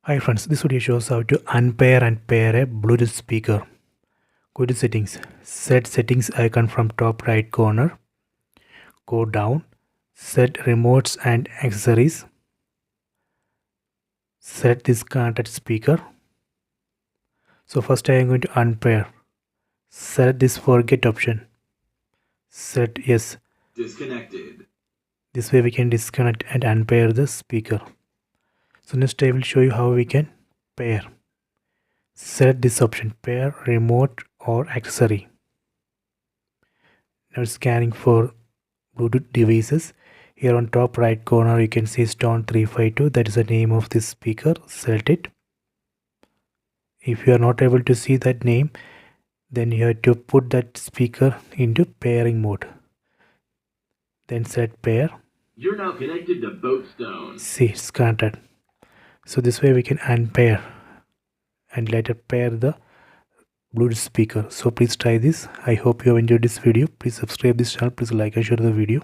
Hi friends, this video shows how to unpair and pair a Bluetooth speaker. Go to settings, set settings icon from top right corner, go down, set remotes and accessories, set this connected speaker. So first I am going to unpair, select this forget option, set yes. Disconnected. This way we can disconnect and unpair the speaker. So next I will show you how we can pair. Select this option, pair, remote or accessory. Now scanning for Bluetooth devices. Here on top right corner you can see Stone 352, that is the name of this speaker. Select it. If you are not able to see that name, then you have to put that speaker into pairing mode. Then select pair. You're now connected to both stones. See, it's connected. So this way we can unpair and later pair the Bluetooth speaker. So please try this. I hope you have enjoyed this video. Please subscribe this channel. Please like and share the video.